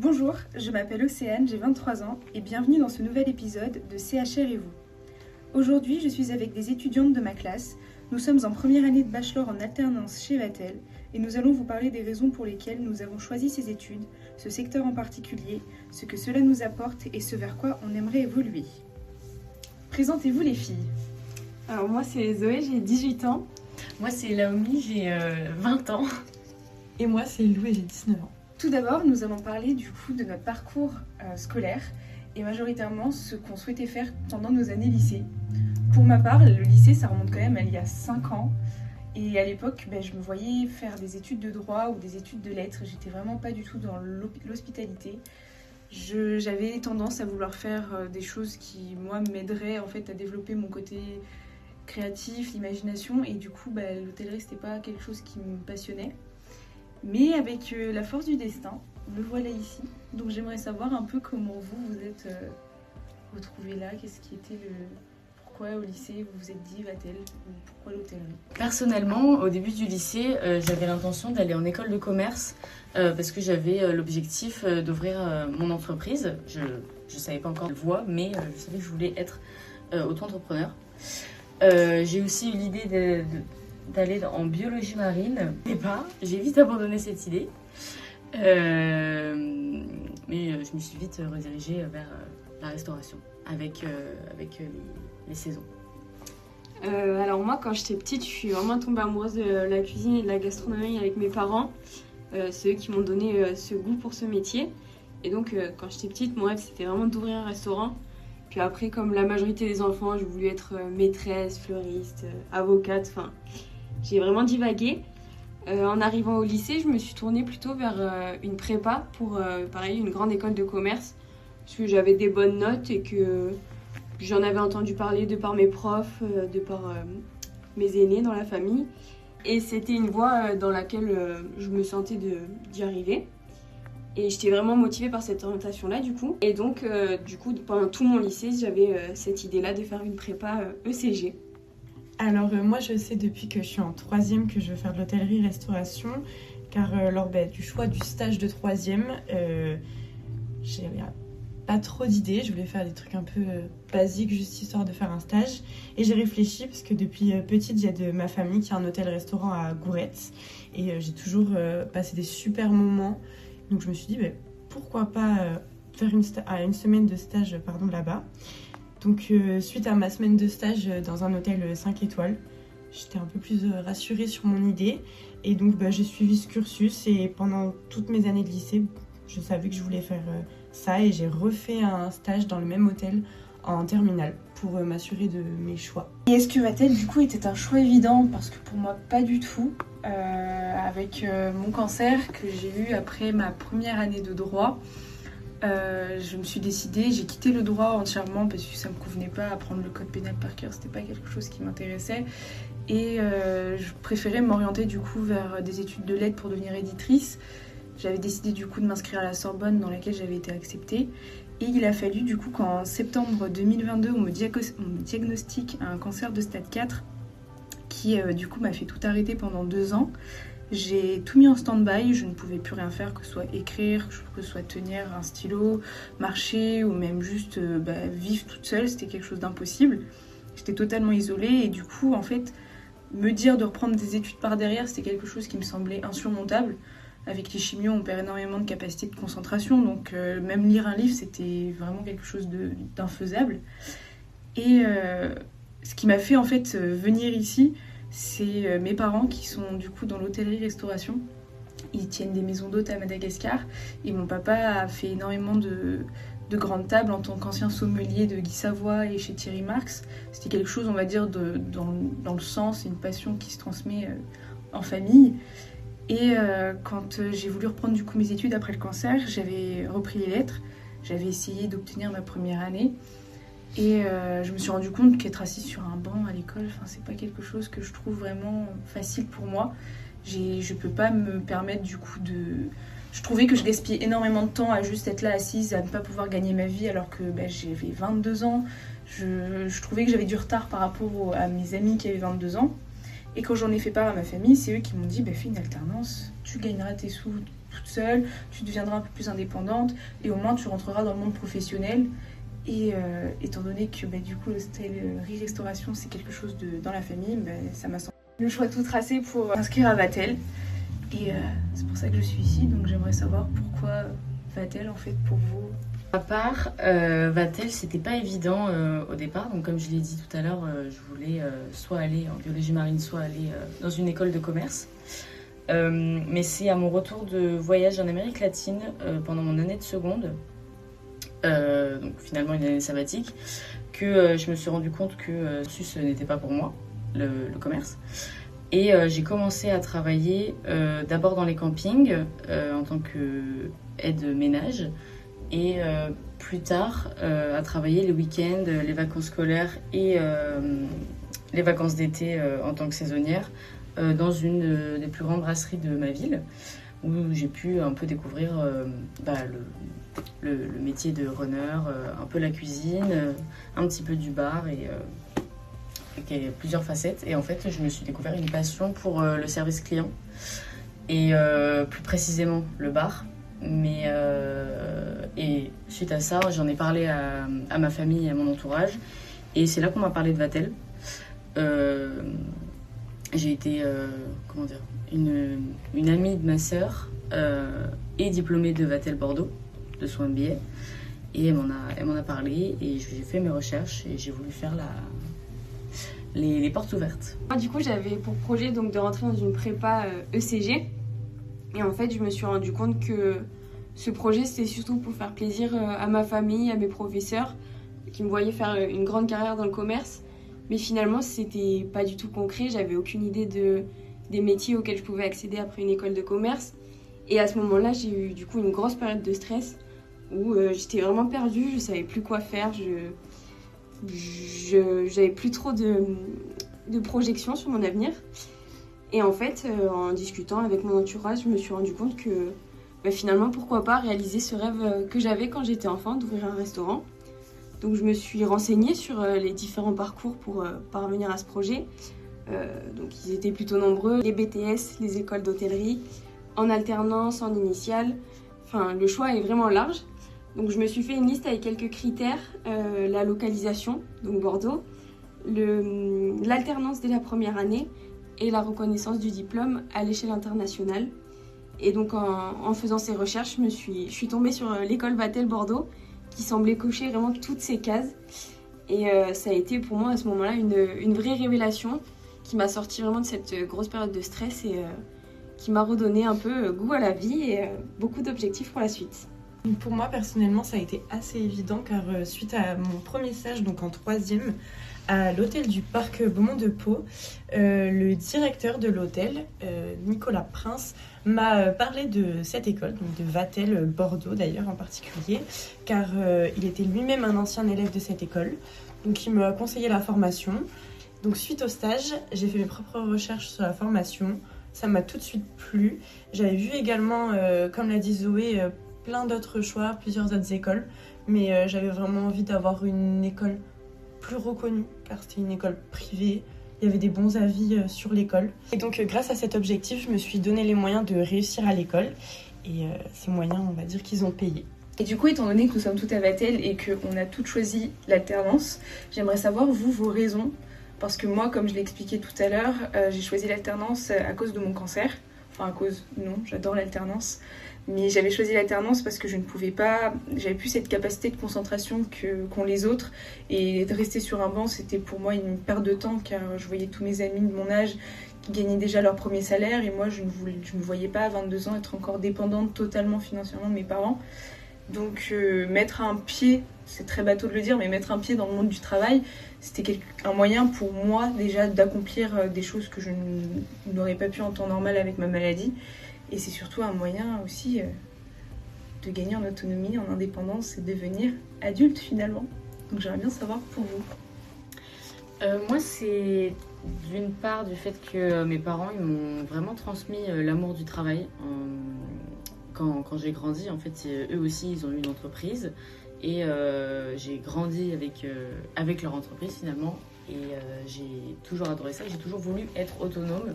Bonjour, je m'appelle Océane, j'ai 23 ans et bienvenue dans ce nouvel épisode de CHR et vous. Aujourd'hui, je suis avec des étudiantes de ma classe. Nous sommes en première année de bachelor en alternance chez Vatel et nous allons vous parler des raisons pour lesquelles nous avons choisi ces études, ce secteur en particulier, ce que cela nous apporte et ce vers quoi on aimerait évoluer. Présentez-vous les filles. Alors moi c'est Zoé, j'ai 18 ans. Moi c'est Laomi, j'ai 20 ans. Et moi c'est Lou et j'ai 19 ans. Tout d'abord, nous allons parler du coup de notre parcours scolaire et majoritairement ce qu'on souhaitait faire pendant nos années lycée. Pour ma part, le lycée ça remonte quand même à il y a 5 ans et à l'époque je me voyais faire des études de droit ou des études de lettres. J'étais vraiment pas du tout dans l'hospitalité. J'avais tendance à vouloir faire des choses qui moi m'aideraient en fait à développer mon côté créatif, l'imagination et du coup l'hôtellerie c'était pas quelque chose qui me passionnait. Mais avec la force du destin, me voilà ici. Donc j'aimerais savoir un peu comment vous êtes retrouvés là. Qu'est-ce qui était pourquoi au lycée vous vous êtes dit Vatel ou pourquoi l'hôtellerie? Personnellement, au début du lycée, j'avais l'intention d'aller en école de commerce parce que j'avais l'objectif d'ouvrir mon entreprise. Je ne savais pas encore la voie, mais je savais que je voulais être auto-entrepreneur. J'ai aussi eu l'idée d'aller en biologie marine. Au départ, j'ai vite abandonné cette idée. Mais je me suis vite redirigée vers la restauration avec les saisons. Alors moi quand j'étais petite, je suis vraiment tombée amoureuse de la cuisine et de la gastronomie avec mes parents. C'est eux qui m'ont donné ce goût pour ce métier. Et donc quand j'étais petite, mon rêve c'était vraiment d'ouvrir un restaurant. Puis après, comme la majorité des enfants, j'ai voulu être maîtresse, fleuriste, avocate, enfin... J'ai vraiment divagué. En arrivant au lycée, je me suis tournée plutôt vers une prépa pour, pareil, une grande école de commerce. Parce que j'avais des bonnes notes et que j'en avais entendu parler de par mes profs, de par mes aînés dans la famille. Et c'était une voie dans laquelle je me sentais d'y arriver. Et j'étais vraiment motivée par cette orientation-là, du coup. Et donc, pendant tout mon lycée, j'avais cette idée-là de faire une prépa ECG. Alors moi je sais depuis que je suis en 3e que je veux faire de l'hôtellerie-restauration car lors du choix du stage de 3e, j'avais pas trop d'idées, je voulais faire des trucs un peu basiques juste histoire de faire un stage et j'ai réfléchi parce que depuis petite il y a de ma famille qui a un hôtel-restaurant à Gouretz et j'ai toujours passé des super moments, donc je me suis dit pourquoi pas faire une semaine de stage là-bas. Donc suite à ma semaine de stage dans un hôtel 5 étoiles, j'étais un peu plus rassurée sur mon idée. Et donc j'ai suivi ce cursus et pendant toutes mes années de lycée, je savais que je voulais faire ça. Et j'ai refait un stage dans le même hôtel en terminale pour m'assurer de mes choix. Et est-ce que Vatel du coup était un choix évident? Parce que pour moi pas du tout. Avec mon cancer que j'ai eu après ma première année de droit, je me suis décidée, j'ai quitté le droit entièrement parce que ça me convenait pas, apprendre le code pénal par cœur, c'était pas quelque chose qui m'intéressait et je préférais m'orienter du coup vers des études de lettres pour devenir éditrice. J'avais décidé du coup de m'inscrire à la Sorbonne dans laquelle j'avais été acceptée et il a fallu du coup qu'en septembre 2022 on me diagnostique un cancer de stade 4 qui du coup m'a fait tout arrêter pendant 2 ans. J'ai tout mis en stand-by, je ne pouvais plus rien faire, que ce soit écrire, que ce soit tenir un stylo, marcher ou même juste vivre toute seule, c'était quelque chose d'impossible. J'étais totalement isolée et du coup en fait me dire de reprendre des études par derrière c'était quelque chose qui me semblait insurmontable. Avec les chimios on perd énormément de capacité de concentration donc même lire un livre c'était vraiment quelque chose d'infaisable. Et ce qui m'a fait en fait venir ici, c'est mes parents qui sont du coup dans l'hôtellerie-restauration. Ils tiennent des maisons d'hôtes à Madagascar et mon papa a fait énormément de grandes tables en tant qu'ancien sommelier de Guy Savoy et chez Thierry Marx. C'était quelque chose, on va dire, dans le sang, c'est une passion qui se transmet en famille. Et quand j'ai voulu reprendre du coup mes études après le cancer, j'avais repris les lettres, j'avais essayé d'obtenir ma première année. Et je me suis rendu compte qu'être assise sur un banc à l'école, c'est pas quelque chose que je trouve vraiment facile pour moi. Je peux pas me permettre du coup de... Je trouvais que je gaspillais énormément de temps à juste être là assise, à ne pas pouvoir gagner ma vie alors que j'avais 22 ans. Je trouvais que j'avais du retard par rapport à mes amis qui avaient 22 ans. Et quand j'en ai fait part à ma famille, c'est eux qui m'ont dit fais une alternance, tu gagneras tes sous toute seule, tu deviendras un peu plus indépendante et au moins tu rentreras dans le monde professionnel. Et étant donné que du coup l'hôtellerie-restauration c'est quelque chose dans la famille, ça m'a semblé le choix tout tracé pour s'inscrire à Vatel. Et c'est pour ça que je suis ici, donc j'aimerais savoir pourquoi Vatel en fait pour vous. À part, Vatel, c'était pas évident au départ. Donc, comme je l'ai dit tout à l'heure, je voulais soit aller en biologie marine, soit aller dans une école de commerce. Mais c'est à mon retour de voyage en Amérique latine pendant mon année de seconde, donc finalement une année sabbatique, que je me suis rendu compte que ce n'était pas pour moi, le commerce. Et j'ai commencé à travailler d'abord dans les campings en tant qu'aide ménage. Et plus tard, à travailler les week-ends, les vacances scolaires et les vacances d'été en tant que saisonnière dans une des plus grandes brasseries de ma ville, où j'ai pu un peu découvrir le métier de runner, un peu la cuisine, un petit peu du bar et qui a plusieurs facettes. Et en fait, je me suis découvert une passion pour le service client et plus précisément le bar. Et suite à ça, j'en ai parlé à ma famille et à mon entourage. Et c'est là qu'on m'a parlé de Vatel. J'ai été, une amie de ma sœur est diplômée de Vatel Bordeaux, de son MBA. Et elle m'en a parlé et j'ai fait mes recherches et j'ai voulu faire les portes ouvertes. Moi, du coup, j'avais pour projet donc, de rentrer dans une prépa ECG. Et en fait, je me suis rendu compte que ce projet, c'était surtout pour faire plaisir à ma famille, à mes professeurs, qui me voyaient faire une grande carrière dans le commerce. Mais finalement, c'était pas du tout concret. J'avais aucune idée des métiers auxquels je pouvais accéder après une école de commerce. Et à ce moment-là, j'ai eu du coup une grosse période de stress où j'étais vraiment perdue, je savais plus quoi faire. J'avais plus trop de projections sur mon avenir. Et en fait, en discutant avec mon entourage, je me suis rendu compte que finalement, pourquoi pas réaliser ce rêve que j'avais quand j'étais enfant, d'ouvrir un restaurant. Donc je me suis renseignée sur les différents parcours pour parvenir à ce projet. Donc ils étaient plutôt nombreux, les BTS, les écoles d'hôtellerie, en alternance, en initiale. Enfin, le choix est vraiment large. Donc je me suis fait une liste avec quelques critères, la localisation, donc Bordeaux, l'alternance dès la première année, et la reconnaissance du diplôme à l'échelle internationale. Et donc en faisant ces recherches, je suis tombée sur l'école Vatel Bordeaux qui semblait cocher vraiment toutes ces cases. Et ça a été pour moi à ce moment-là une vraie révélation qui m'a sorti vraiment de cette grosse période de stress et qui m'a redonné un peu goût à la vie et beaucoup d'objectifs pour la suite. Pour moi personnellement ça a été assez évident car suite à mon premier stage donc en 3e à l'hôtel du parc Beaumont de Pau, le directeur de l'hôtel, Nicolas Prince, m'a parlé de cette école, donc de Vatel Bordeaux d'ailleurs en particulier, car il était lui-même un ancien élève de cette école, donc il m'a conseillé la formation. Donc suite au stage, j'ai fait mes propres recherches sur la formation, ça m'a tout de suite plu. J'avais vu également, comme l'a dit Zoé, plein d'autres choix, plusieurs autres écoles, mais j'avais vraiment envie d'avoir une école plus reconnue, car c'était une école privée, il y avait des bons avis sur l'école. Et donc grâce à cet objectif, je me suis donné les moyens de réussir à l'école, et ces moyens, on va dire qu'ils ont payé. Et du coup, étant donné que nous sommes toutes à Vatel et qu'on a toutes choisi l'alternance, j'aimerais savoir, vous, vos raisons. Parce que moi, comme je l'ai expliqué tout à l'heure, j'ai choisi l'alternance à cause de mon cancer. Enfin, à cause, non, j'adore l'alternance. Mais j'avais choisi l'alternance parce que je ne pouvais pas, j'avais plus cette capacité de concentration qu'ont les autres. Et de rester sur un banc, c'était pour moi une perte de temps, car je voyais tous mes amis de mon âge qui gagnaient déjà leur premier salaire. Et moi, je ne me voyais pas à 22 ans être encore dépendante totalement financièrement de mes parents. Donc mettre un pied, c'est très bateau de le dire, mais mettre un pied dans le monde du travail, c'était un moyen pour moi déjà d'accomplir des choses que je n'aurais pas pu en temps normal avec ma maladie. Et c'est surtout un moyen aussi de gagner en autonomie, en indépendance et devenir adulte finalement. Donc j'aimerais bien savoir pour vous. Moi, c'est d'une part du fait que mes parents ils m'ont vraiment transmis l'amour du travail. Quand j'ai grandi, en fait, eux aussi, ils ont eu une entreprise. Et j'ai grandi avec leur entreprise finalement. Et j'ai toujours adoré ça. J'ai toujours voulu être autonome.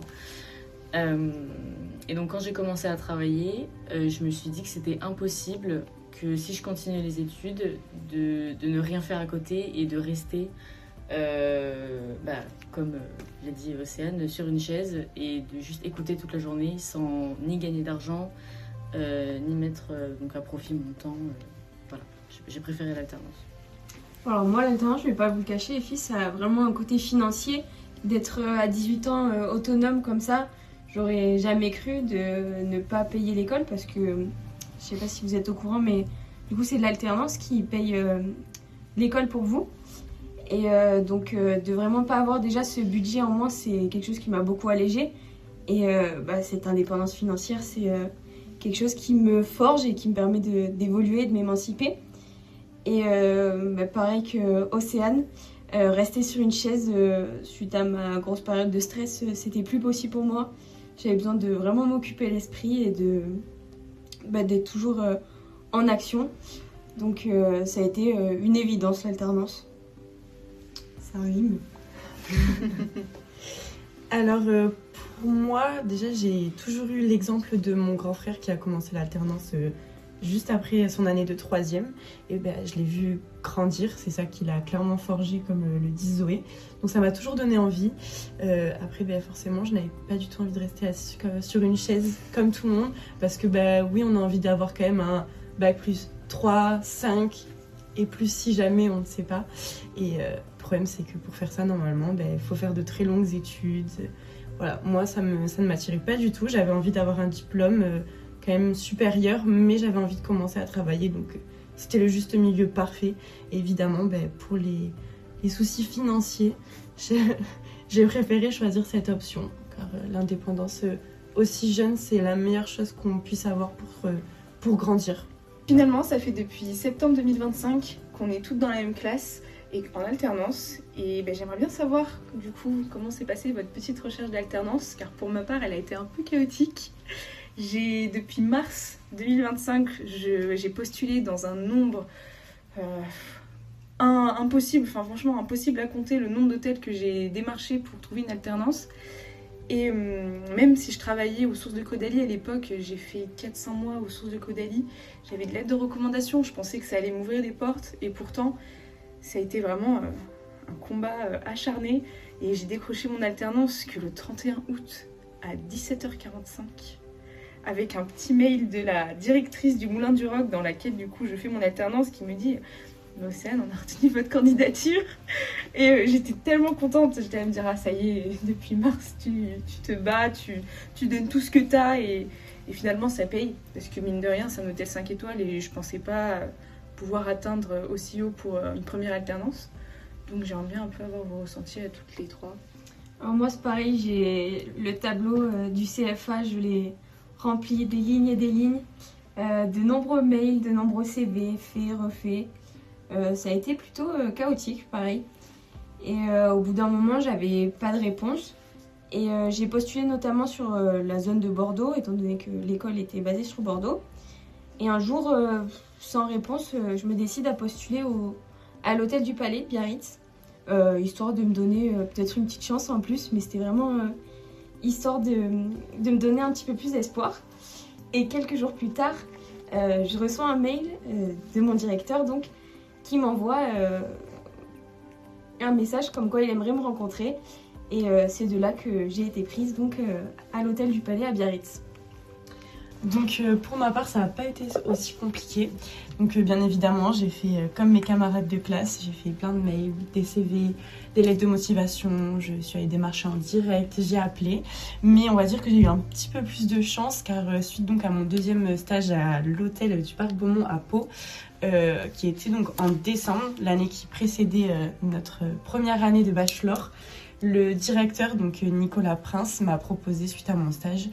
Et donc quand j'ai commencé à travailler, je me suis dit que c'était impossible que si je continuais les études, de ne rien faire à côté et de rester, comme l'a dit Océane, sur une chaise et de juste écouter toute la journée sans ni gagner d'argent, ni mettre donc à profit mon temps. Voilà, j'ai préféré l'alternance. Alors moi, l'alternance, je vais pas vous le cacher, les filles, ça a vraiment un côté financier. D'être à 18 ans autonome comme ça, j'aurais jamais cru de ne pas payer l'école parce que, je sais pas si vous êtes au courant, mais du coup, c'est de l'alternance qui paye l'école pour vous. Et donc, de vraiment pas avoir déjà ce budget en moins, c'est quelque chose qui m'a beaucoup allégée. Et cette indépendance financière, c'est quelque chose qui me forge et qui me permet d'évoluer, de m'émanciper. Et pareil que Océane, rester sur une chaise suite à ma grosse période de stress, c'était plus possible pour moi. J'avais besoin de vraiment m'occuper l'esprit et d'être toujours en action. Donc ça a été une évidence, l'alternance. Ça rime. Alors, pour moi, déjà, j'ai toujours eu l'exemple de mon grand frère qui a commencé l'alternance juste après son année de 3e. Et je l'ai vu grandir, c'est ça qui l'a clairement forgé, comme le dit Zoé. Donc ça m'a toujours donné envie. Après, forcément, je n'avais pas du tout envie de rester assise sur une chaise comme tout le monde. Parce que, oui, on a envie d'avoir quand même un bac plus 3, 5 et plus si jamais, on ne sait pas. Et le problème, c'est que pour faire ça, normalement, il faut faire de très longues études. Voilà, moi, ça ne m'attirait pas du tout. J'avais envie d'avoir un diplôme quand même supérieur, mais j'avais envie de commencer à travailler. Donc, c'était le juste milieu parfait. Et évidemment, pour les soucis financiers, j'ai préféré choisir cette option. Car l'indépendance aussi jeune, c'est la meilleure chose qu'on puisse avoir pour grandir. Finalement, ça fait depuis septembre 2025 qu'on est toutes dans la même classe et en alternance. Et j'aimerais bien savoir, du coup, comment s'est passée votre petite recherche d'alternance, car pour ma part, elle a été un peu chaotique. Depuis mars 2025, j'ai postulé dans un nombre impossible, franchement impossible à compter le nombre d'hôtels que j'ai démarché pour trouver une alternance. Et même si je travaillais aux sources de Caudalie à l'époque, j'ai fait 400 mois aux sources de Caudalie, j'avais de l'aide de recommandation, je pensais que ça allait m'ouvrir des portes, et pourtant ça a été vraiment un combat acharné, et j'ai décroché mon alternance que le 31 août à 17h45 avec un petit mail de la directrice du Moulin du Roc dans laquelle du coup je fais mon alternance, qui me dit « Océane, on a retenu votre candidature ». Et j'étais tellement contente, j'étais à me dire « Ah ça y est, depuis mars tu te bats, tu donnes tout ce que t'as et finalement ça paye ». Parce que mine de rien c'est un hôtel 5 étoiles et je pensais pas pouvoir atteindre aussi haut pour une première alternance. Donc j'aimerais bien un peu avoir vos ressentis à toutes les trois. Alors moi c'est pareil, j'ai le tableau du CFA, je l'ai rempli des lignes et des lignes, de nombreux mails, de nombreux CV, faits, refaits. Ça a été plutôt chaotique, pareil. Et au bout d'un moment, j'avais pas de réponse. Et j'ai postulé notamment sur la zone de Bordeaux, étant donné que l'école était basée sur Bordeaux. Et un jour, sans réponse, je me décide à postuler à l'hôtel du Palais, Biarritz, histoire de me donner peut-être une petite chance en plus, mais c'était vraiment histoire de me donner un petit peu plus d'espoir. Et quelques jours plus tard, je reçois un mail de mon directeur, donc, qui m'envoie un message comme quoi il aimerait me rencontrer. Et c'est de là que j'ai été prise donc, à l'hôtel du Palais à Biarritz. Donc pour ma part, ça n'a pas été aussi compliqué. Donc bien évidemment, j'ai fait comme mes camarades de classe, j'ai fait plein de mails, des CV, des lettres de motivation, je suis allée démarcher en direct, j'ai appelé. Mais on va dire que j'ai eu un petit peu plus de chance car suite donc à mon deuxième stage à l'hôtel du Parc Beaumont à Pau, qui était donc en décembre, l'année qui précédait notre première année de bachelor, le directeur, donc Nicolas Prince, m'a proposé suite à mon stage,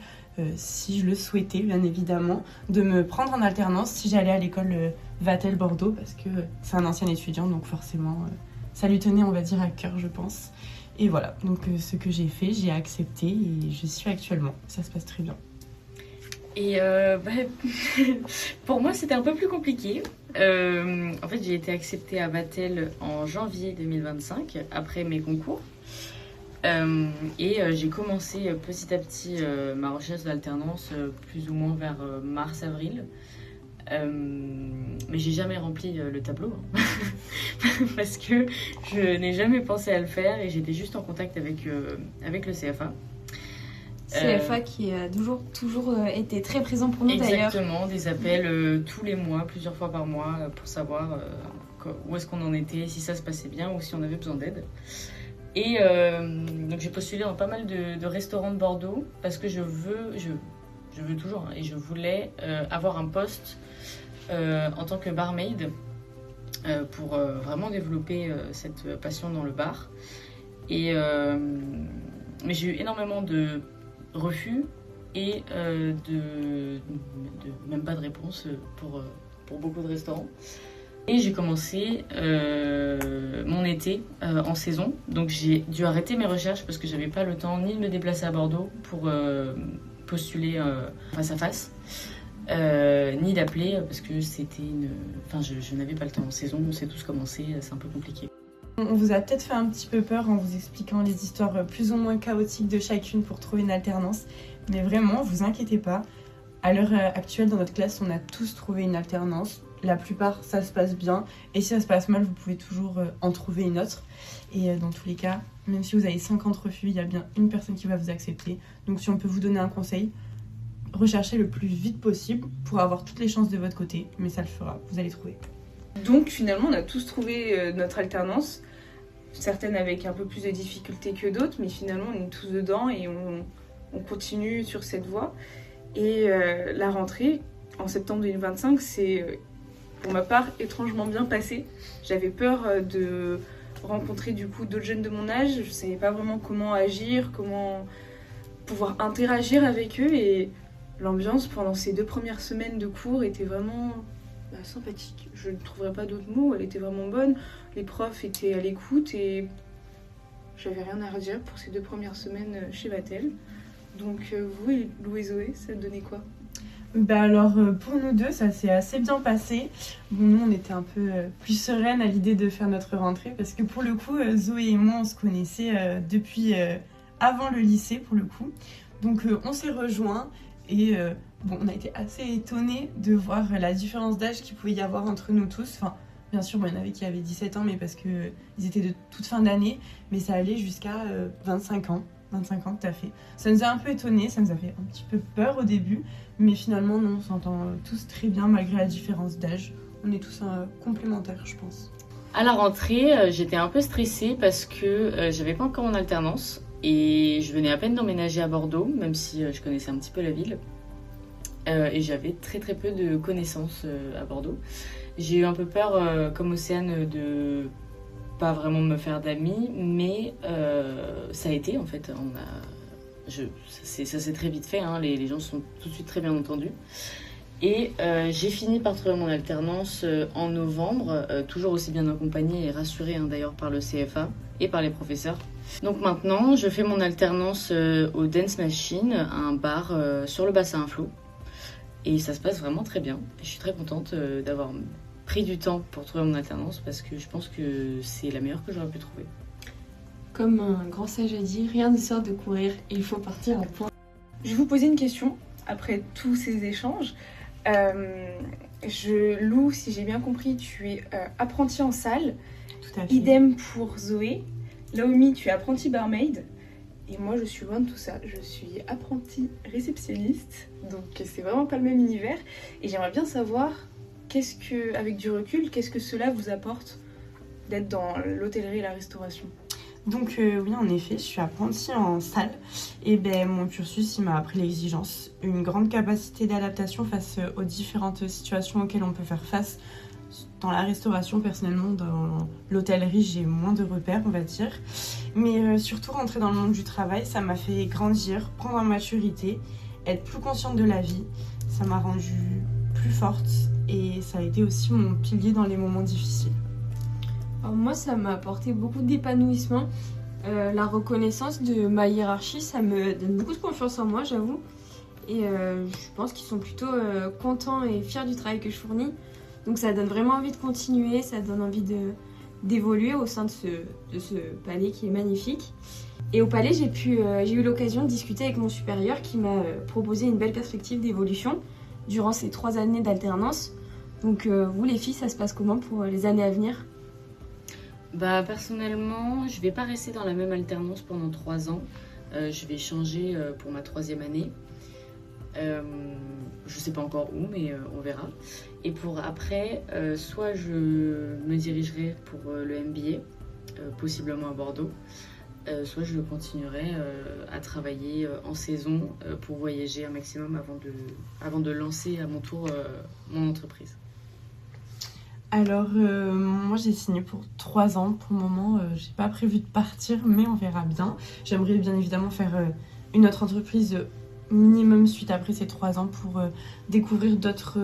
si je le souhaitais bien évidemment, de me prendre en alternance si j'allais à l'école Vatel Bordeaux, parce que c'est un ancien étudiant, donc forcément ça lui tenait on va dire à cœur je pense. Et voilà, donc ce que j'ai fait, j'ai accepté et je suis actuellement, ça se passe très bien. Et pour moi c'était un peu plus compliqué. En fait j'ai été acceptée à Vatel en janvier 2025 après mes concours. J'ai commencé petit à petit ma recherche d'alternance plus ou moins vers mars-avril. Mais j'ai jamais rempli le tableau parce que je n'ai jamais pensé à le faire et j'étais juste en contact avec le CFA. CFA qui a toujours été très présent pour nous d'ailleurs. Exactement, des appels tous les mois, plusieurs fois par mois pour savoir où est-ce qu'on en était, si ça se passait bien ou si on avait besoin d'aide. Et donc j'ai postulé dans pas mal de restaurants de Bordeaux parce que je veux toujours et je voulais avoir un poste en tant que barmaid pour vraiment développer cette passion dans le bar. Mais j'ai eu énormément de refus et même pas de réponse pour beaucoup de restaurants. Et j'ai commencé mon été en saison, donc j'ai dû arrêter mes recherches parce que j'avais pas le temps ni de me déplacer à Bordeaux pour postuler face à face, ni d'appeler parce que c'était je n'avais pas le temps. En saison, on sait tous comment c'est un peu compliqué. On vous a peut-être fait un petit peu peur en vous expliquant les histoires plus ou moins chaotiques de chacune pour trouver une alternance, mais vraiment, vous inquiétez pas. À l'heure actuelle, dans notre classe, on a tous trouvé une alternance. La plupart, ça se passe bien. Et si ça se passe mal, vous pouvez toujours en trouver une autre. Et dans tous les cas, même si vous avez 50 refus, il y a bien une personne qui va vous accepter. Donc si on peut vous donner un conseil, recherchez le plus vite possible pour avoir toutes les chances de votre côté. Mais ça le fera, vous allez trouver. Donc finalement, on a tous trouvé notre alternance. Certaines avec un peu plus de difficultés que d'autres, mais finalement, on est tous dedans et on continue sur cette voie. Et la rentrée, en septembre 2025, c'est... pour ma part, étrangement bien passé. J'avais peur de rencontrer du coup d'autres jeunes de mon âge. Je ne savais pas vraiment comment agir, comment pouvoir interagir avec eux. Et l'ambiance pendant ces 2 premières semaines de cours était vraiment sympathique. Je ne trouverai pas d'autres mots. Elle était vraiment bonne. Les profs étaient à l'écoute et j'avais rien à redire pour ces 2 premières semaines chez Vatel. Donc vous, Lou et Zoé, ça donnait quoi ? Alors pour nous deux, ça s'est assez bien passé. Bon, nous on était un peu plus sereines à l'idée de faire notre rentrée parce que pour le coup, Zoé et moi on se connaissait depuis avant le lycée pour le coup. Donc on s'est rejoints et on a été assez étonnés de voir la différence d'âge qu'il pouvait y avoir entre nous tous. Enfin, bien sûr, il y en avait qui avaient 17 ans mais parce qu'ils étaient de toute fin d'année, mais ça allait jusqu'à 25 ans. 25 ans tout à fait. Ça nous a un peu étonnés, ça nous a fait un petit peu peur au début, mais finalement non, on s'entend tous très bien malgré la différence d'âge. On est tous complémentaires, je pense. À la rentrée, j'étais un peu stressée parce que j'avais pas encore mon alternance et je venais à peine d'emménager à Bordeaux, même si je connaissais un petit peu la ville. Et j'avais très très peu de connaissances à Bordeaux. J'ai eu un peu peur, comme Océane, de pas vraiment me faire d'amis, mais ça a été en fait. Ça s'est très vite fait, hein, les gens sont tout de suite très bien entendus. Et j'ai fini par trouver mon alternance en novembre, toujours aussi bien accompagnée et rassurée d'ailleurs par le CFA et par les professeurs. Donc maintenant, je fais mon alternance au Dance Machine, un bar sur le bassin à flot. Et ça se passe vraiment très bien. Je suis très contente d'avoir pris du temps pour trouver mon alternance parce que je pense que c'est la meilleure que j'aurais pu trouver. Comme un grand sage a dit, rien ne sort de courir, il faut partir à point. Je vais vous poser une question après tous ces échanges. Lou, si j'ai bien compris, tu es apprentie en salle. Tout à fait. Idem pour Zoé. Naomi, tu es apprentie barmaid. Et moi, je suis loin de tout ça. Je suis apprentie réceptionniste. Donc, c'est vraiment pas le même univers. Et j'aimerais bien savoir, avec du recul, qu'est-ce que cela vous apporte d'être dans l'hôtellerie et la restauration ? Donc oui, en effet, je suis apprentie en salle. Et mon cursus, il m'a appris l'exigence, une grande capacité d'adaptation face aux différentes situations auxquelles on peut faire face. Dans la restauration, personnellement, dans l'hôtellerie, j'ai moins de repères, on va dire. Mais surtout, rentrer dans le monde du travail, ça m'a fait grandir, prendre en maturité, être plus consciente de la vie. Ça m'a rendue plus forte et ça a été aussi mon pilier dans les moments difficiles. Alors moi, ça m'a apporté beaucoup d'épanouissement. La reconnaissance de ma hiérarchie, ça me donne beaucoup de confiance en moi, j'avoue. Et je pense qu'ils sont plutôt contents et fiers du travail que je fournis. Donc ça donne vraiment envie de continuer, ça donne envie d'évoluer au sein de ce palais qui est magnifique. Et au Palais, j'ai eu l'occasion de discuter avec mon supérieur qui m'a proposé une belle perspective d'évolution durant ces 3 années d'alternance. Donc vous les filles, ça se passe comment pour les années à venir? Bah personnellement, je vais pas rester dans la même alternance pendant 3 ans. Je vais changer pour ma 3e année. Je sais pas encore où, mais on verra. Et pour après, soit je me dirigerai pour le MBA, possiblement à Bordeaux, soit je continuerai à travailler en saison pour voyager un maximum avant de lancer à mon tour mon entreprise. Alors, moi j'ai signé pour 3 ans. Pour le moment, j'ai pas prévu de partir, mais on verra bien. J'aimerais bien évidemment faire une autre entreprise minimum suite après ces 3 ans pour découvrir d'autres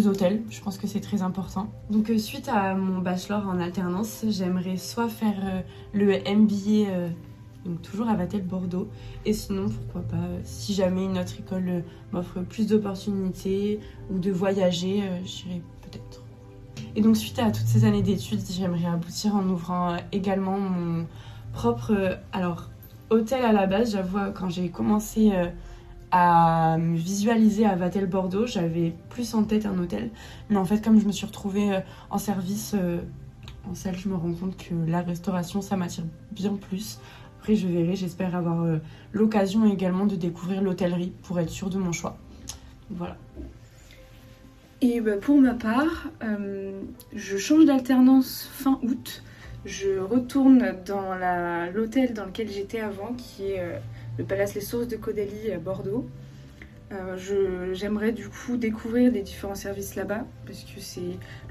hôtels. Je pense que c'est très important. Donc, suite à mon bachelor en alternance, j'aimerais soit faire le MBA, donc toujours à Vatel Bordeaux, et sinon, pourquoi pas, si jamais une autre école m'offre plus d'opportunités ou de voyager, j'irai peut-être. Et donc suite à toutes ces années d'études, j'aimerais aboutir en ouvrant également mon propre hôtel à la base. J'avoue, quand j'ai commencé à me visualiser à Vatel Bordeaux, j'avais plus en tête un hôtel. Mais en fait, comme je me suis retrouvée en service en salle, je me rends compte que la restauration, ça m'attire bien plus. Après, je verrai, j'espère avoir l'occasion également de découvrir l'hôtellerie pour être sûre de mon choix. Donc, voilà. Et pour ma part, je change d'alternance fin août. Je retourne dans l'hôtel dans lequel j'étais avant, qui est le Palace Les Sources de Caudalie à Bordeaux. J'aimerais du coup découvrir les différents services là-bas, parce que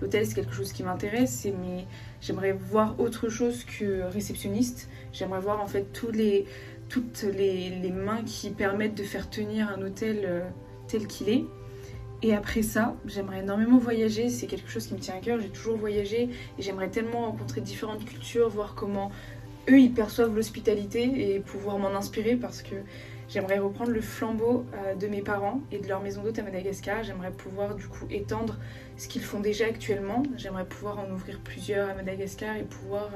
l'hôtel c'est quelque chose qui m'intéresse, mais j'aimerais voir autre chose que réceptionniste. J'aimerais voir en fait toutes les mains qui permettent de faire tenir un hôtel tel qu'il est. Et après ça, j'aimerais énormément voyager, c'est quelque chose qui me tient à cœur, j'ai toujours voyagé et j'aimerais tellement rencontrer différentes cultures, voir comment eux ils perçoivent l'hospitalité et pouvoir m'en inspirer, parce que j'aimerais reprendre le flambeau de mes parents et de leur maison d'hôte à Madagascar. J'aimerais pouvoir du coup étendre ce qu'ils font déjà actuellement, j'aimerais pouvoir en ouvrir plusieurs à Madagascar et pouvoir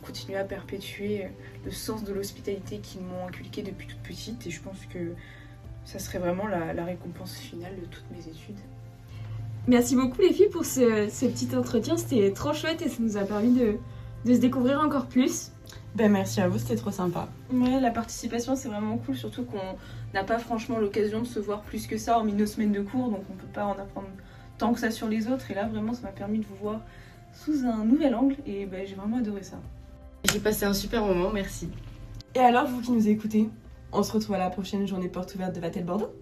continuer à perpétuer le sens de l'hospitalité qu'ils m'ont inculqué depuis toute petite, et je pense que ça serait vraiment la récompense finale de toutes mes études. Merci beaucoup les filles pour ce petit entretien, c'était trop chouette et ça nous a permis de se découvrir encore plus. Merci à vous, c'était trop sympa. Ouais, la participation c'est vraiment cool, surtout qu'on n'a pas franchement l'occasion de se voir plus que ça, hormis nos semaines de cours, donc on peut pas en apprendre tant que ça sur les autres, et là vraiment ça m'a permis de vous voir sous un nouvel angle, et j'ai vraiment adoré ça. J'ai passé un super moment, merci. Et alors, vous qui nous écoutez, on se retrouve à la prochaine journée porte ouverte de Vatel Bordeaux.